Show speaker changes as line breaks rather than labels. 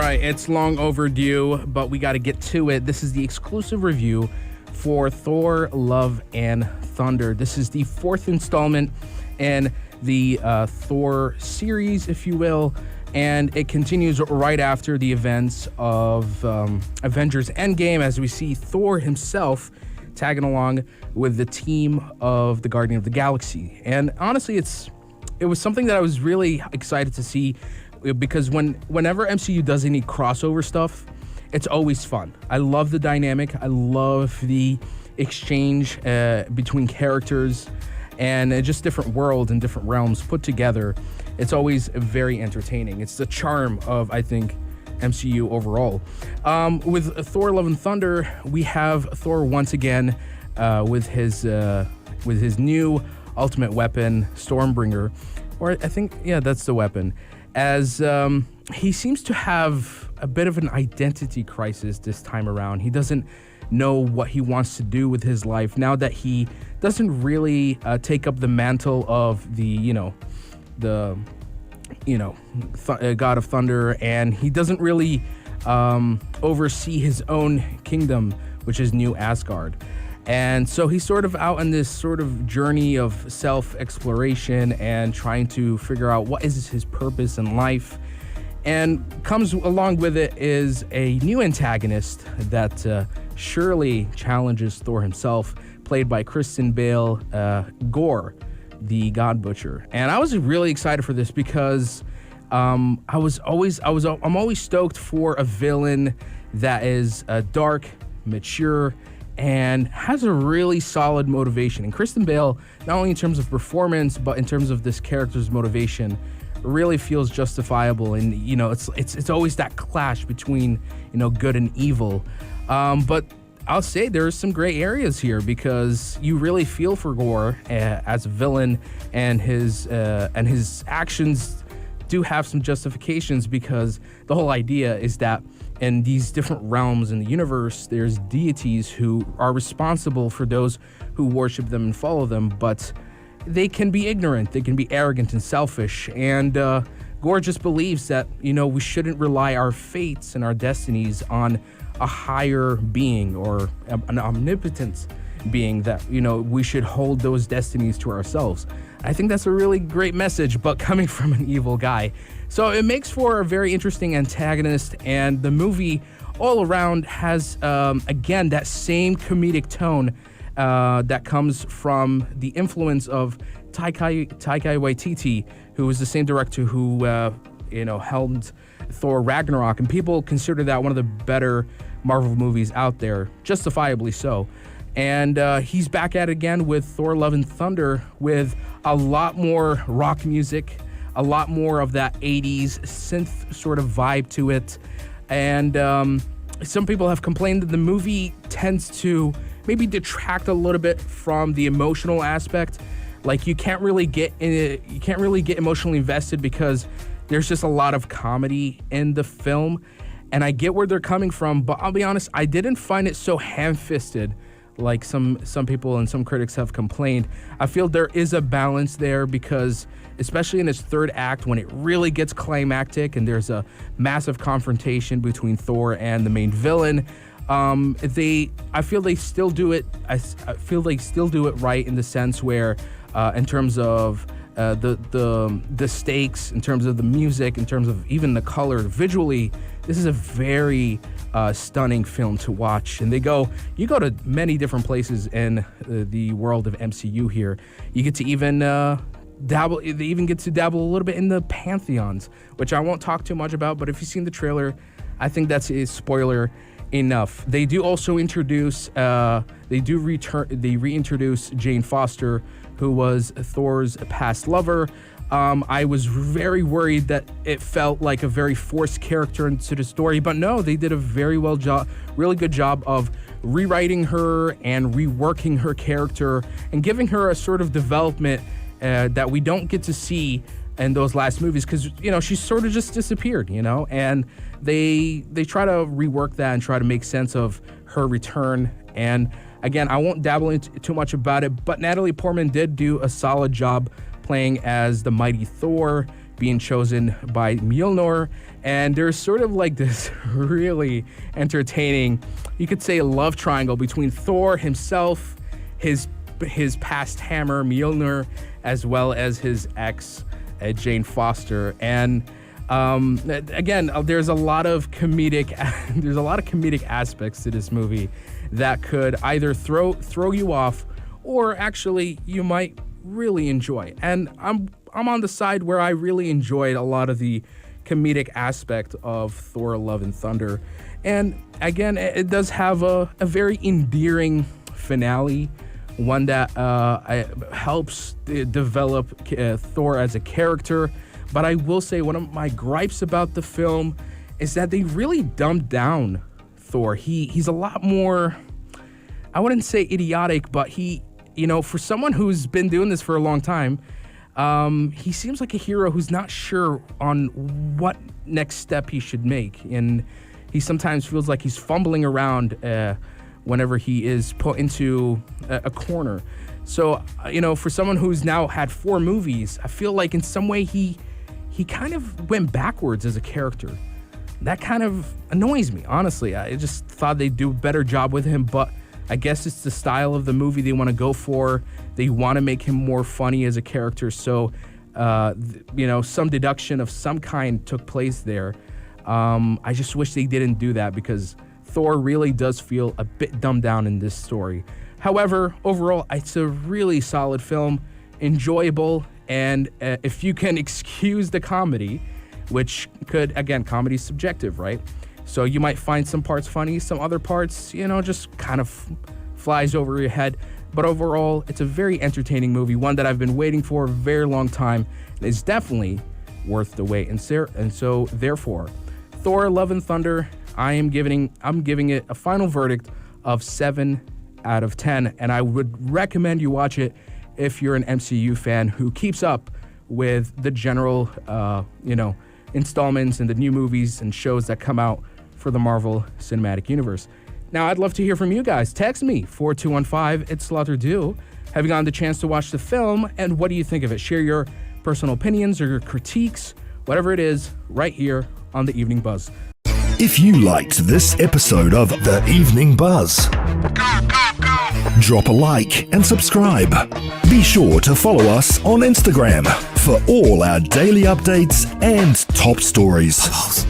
right, it's long overdue, but we got to get to it. This is the exclusive review for Thor, Love, and Thunder. This is the fourth installment in the Thor series, if you will, and it continues right after the events of Avengers Endgame, as we see Thor himself tagging along with the team of the Guardian of the Galaxy. And honestly, it was something that I was really excited to see, because whenever MCU does any crossover stuff, it's always fun. I love the dynamic. I love the exchange between characters and just different worlds and different realms put together. It's always very entertaining. It's the charm of, I think, MCU overall. With Thor, Love, and Thunder, we have Thor once again with his new ultimate weapon, Stormbringer, or I think, yeah, that's the weapon. As he seems to have a bit of an identity crisis this time around. He doesn't know what he wants to do with his life now that he doesn't really take up the mantle of the God of Thunder, and he doesn't really oversee his own kingdom, which is New Asgard. And so he's sort of out on this sort of journey of self-exploration and trying to figure out what is his purpose in life. And comes along with it is a new antagonist that surely challenges Thor himself, played by Christian Bale, Gorr, the God Butcher. And I was really excited for this because I'm always stoked for a villain that is dark, mature, and has a really solid motivation. And Christian Bale, not only in terms of performance, but in terms of this character's motivation, really feels justifiable. And it's always that clash between good and evil. But I'll say there's some gray areas here, because you really feel for Gorr as a villain, and his actions do have some justifications, because the whole idea is that in these different realms in the universe, there's deities who are responsible for those who worship them and follow them, but they can be ignorant, they can be arrogant and selfish, and Gorr just believes that, we shouldn't rely our fates and our destinies on a higher being or an omnipotent being, that, we should hold those destinies to ourselves. I think that's a really great message, but coming from an evil guy. So it makes for a very interesting antagonist, and the movie all around has, again, that same comedic tone that comes from the influence of Taika Waititi, who is the same director who, helmed Thor Ragnarok, and people consider that one of the better Marvel movies out there, justifiably so. And he's back at it again with Thor, Love, and Thunder, with a lot more rock music, a lot more of that 80s synth sort of vibe to it. And some people have complained that the movie tends to maybe detract a little bit from the emotional aspect. Like, you can't really get emotionally invested because there's just a lot of comedy in the film. And I get where they're coming from, but I'll be honest, I didn't find it so ham-fisted like some people and some critics have complained. I feel there is a balance there, because especially in its third act, when it really gets climactic and there's a massive confrontation between Thor and the main villain, I feel they still do it. I feel they still do it right, in the sense where, in terms of the stakes, in terms of the music, in terms of even the color, visually, this is a very stunning film to watch. And you go to many different places in the world of MCU here. You get to even dabble a little bit in the pantheons, which I won't talk too much about, but if you've seen the trailer, I think that's a spoiler enough. They do also introduce, they reintroduce Jane Foster, who was Thor's past lover. I was very worried that it felt like a very forced character into the story, but no, they did a really good job of rewriting her and reworking her character and giving her a sort of development that we don't get to see in those last movies, because she sort of just disappeared, and they try to rework that and try to make sense of her return. And again, I won't dabble into too much about it, but Natalie Portman did do a solid job playing as the mighty Thor. being chosen by Mjolnir. And there's sort of like this really entertaining, you could say, love triangle between Thor himself, his past hammer Mjolnir, as well as his ex Jane Foster. And again, there's a lot of comedic aspects to this movie that could either throw you off, or actually you might really enjoy. And I'm on the side where I really enjoyed a lot of the comedic aspect of Thor: Love and Thunder. And again, it does have a very endearing finale, one that helps develop Thor as a character. But I will say one of my gripes about the film is that they really dumbed down Thor. He's a lot more, I wouldn't say idiotic, but he, for someone who's been doing this for a long time, he seems like a hero who's not sure on what next step he should make. And he sometimes feels like he's fumbling around whenever he is put into a corner. So, for someone who's now had 4 movies, I feel like in some way he kind of went backwards as a character. That kind of annoys me, honestly. I just thought they'd do a better job with him, but I guess it's the style of the movie they want to go for. They want to make him more funny as a character. So, some deduction of some kind took place there. I just wish they didn't do that, because Thor really does feel a bit dumbed down in this story. However, overall, it's a really solid film, enjoyable, and if you can excuse the comedy, which could, again, comedy's subjective, right? So you might find some parts funny, some other parts, just kind of flies over your head. But overall, it's a very entertaining movie, one that I've been waiting for a very long time, and is definitely worth the wait. And so, therefore, Thor: Love and Thunder, I'm giving it a final verdict of 7 out of 10, and I would recommend you watch it if you're an MCU fan who keeps up with the general, installments and the new movies and shows that come out for the Marvel Cinematic Universe. Now, I'd love to hear from you guys. Text me, 4215, it's Slaughter Do. Have you gotten the chance to watch the film, and what do you think of it? Share your personal opinions or your critiques, whatever it is, right here on The Evening Buzz.
If you liked this episode of The Evening Buzz, drop a like and subscribe. Be sure to follow us on Instagram for all our daily updates and top stories.